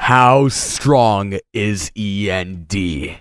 How strong is E.N.D?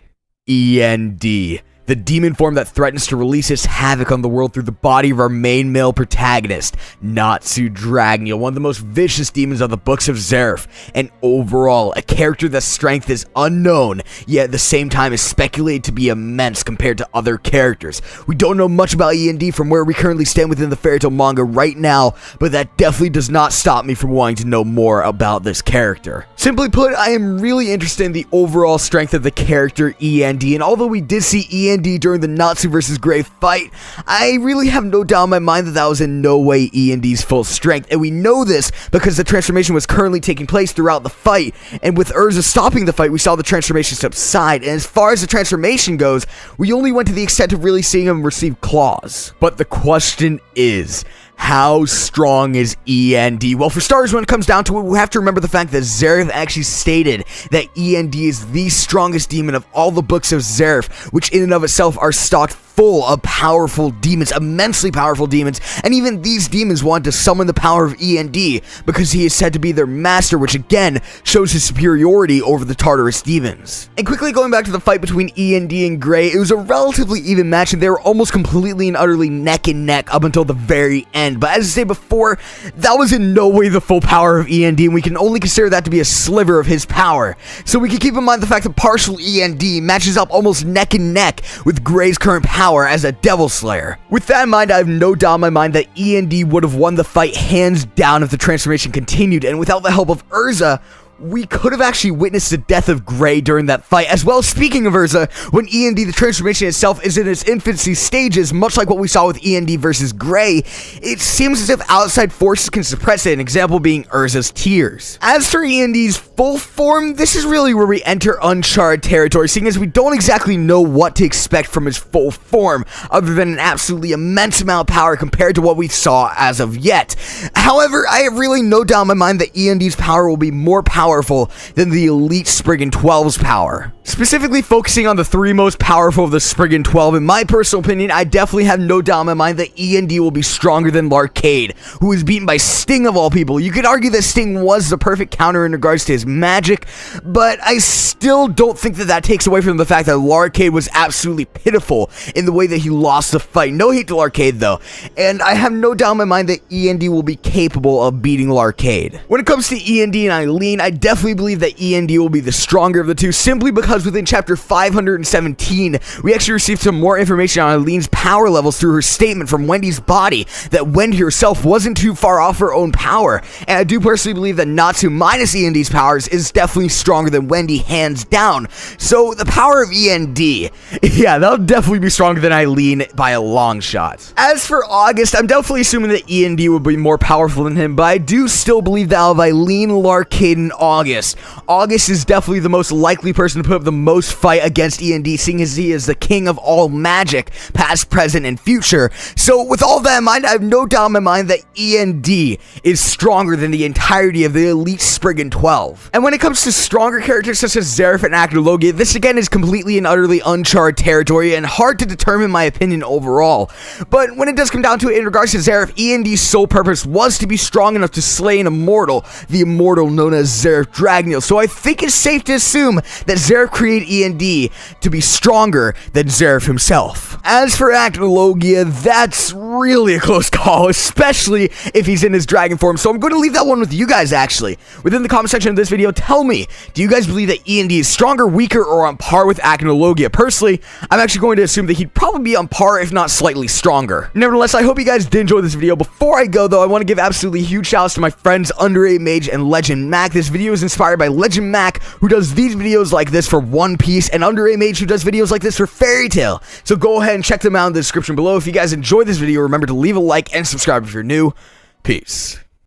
E.N.D, the demon form that threatens to release its havoc on the world through the body of our main male protagonist, Natsu, one of the most vicious demons of the books of Zeref, and overall, a character that's strength is unknown, yet at the same time is speculated to be immense compared to other characters. We don't know much about E.N.D from where we currently stand within the fairy tale manga right now, but that definitely does not stop me from wanting to know more about this character. Simply put, I am really interested in the overall strength of the character E.N.D, and although we did see E.N.D during the Natsu vs. Gray fight, I really have no doubt in my mind that that was in no way E.N.D's full strength, and we know this because the transformation was currently taking place throughout the fight, and with Urza stopping the fight, we saw the transformation subside, and as far as the transformation goes, we only went to the extent of really seeing him receive claws. But the question is, how strong is E.N.D? Well, for starters, when it comes down to it, we have to remember the fact that Zeref actually stated that E.N.D is the strongest demon of all the books of Zeref, which in and of itself are stocked full of powerful demons, immensely powerful demons, and even these demons want to summon the power of E.N.D because he is said to be their master, which again shows his superiority over the Tartarus demons. And quickly going back to the fight between E.N.D and Gray, it was a relatively even match and they were almost completely and utterly neck and neck up until the very end, but as I said before, that was in no way the full power of E.N.D, and we can only consider that to be a sliver of his power. So we can keep in mind the fact that partial E.N.D matches up almost neck and neck with Gray's current power as a Devil Slayer. With that in mind, I have no doubt in my mind that E.N.D would have won the fight hands down if the transformation continued, and without the help of Urza, we could have actually witnessed the death of Gray during that fight. As well, speaking of Urza, when E.N.D, the transformation itself is in its infancy stages, much like what we saw with E.N.D versus Gray, it seems as if outside forces can suppress it, an example being Urza's tears. As for E.N.D's full form, this is really where we enter uncharted territory, seeing as we don't exactly know what to expect from his full form, other than an absolutely immense amount of power compared to what we saw as of yet. However, I have really no doubt in my mind that E.N.D's power will be more powerful than the elite Spriggan 12's power. Specifically focusing on the three most powerful of the Spriggan 12, in my personal opinion, I definitely have no doubt in my mind that E.N.D will be stronger than Larcade, who was beaten by Sting of all people. You could argue that Sting was the perfect counter in regards to his magic, but I still don't think that that takes away from the fact that Larcade was absolutely pitiful in the way that he lost the fight. No hate to Larcade though, and I have no doubt in my mind that E.N.D will be capable of beating Larcade. When it comes to E.N.D and Eileen, I definitely believe that E.N.D will be the stronger of the two, simply because within chapter 517, we actually received some more information on Eileen's power levels through her statement from Wendy's body that Wendy herself wasn't too far off her own power, and I do personally believe that Natsu minus E.N.D's powers is definitely stronger than Wendy hands down. So the power of E.N.D, yeah, that'll definitely be stronger than Eileen by a long shot. As for August, I'm definitely assuming that E.N.D will be more powerful than him, but I do still believe that out of Eileen, Larcade, and August is definitely the most likely person to put up the most fight against E.N.D, seeing as he is the king of all magic, past, present, and future. So with all that in mind, I have no doubt in my mind that E.N.D is stronger than the entirety of the elite Spriggan 12. And when it comes to stronger characters such as Zeref and Acnologia, this again is completely and utterly uncharted territory and hard to determine my opinion overall. But when it does come down to it, in regards to Zeref, E.N.D's sole purpose was to be strong enough to slay an immortal, the immortal known as Zeref Dragneel. So I think it's safe to assume that Zeref created E.N.D to be stronger than Zeref himself. As for Acnologia, that's really a close call, especially if he's in his dragon form, so I'm going to leave that one with you guys actually. Within the comment section of this video, tell me, do you guys believe that E.N.D is stronger, weaker, or on par with Acnologia? Personally, I'm actually going to assume that he'd probably be on par, if not slightly stronger. Nevertheless, I hope you guys did enjoy this video. Before I go though, I want to give absolutely huge shoutouts to my friends Under Mage and Legend Mac. This video is inspired by Legend Mac, who does these videos like this for One Piece, and Under Mage, who does videos like this for Fairy Tail. So go ahead and check them out in the description below. If you guys enjoyed this video, remember to leave a like and subscribe if you're new. Peace.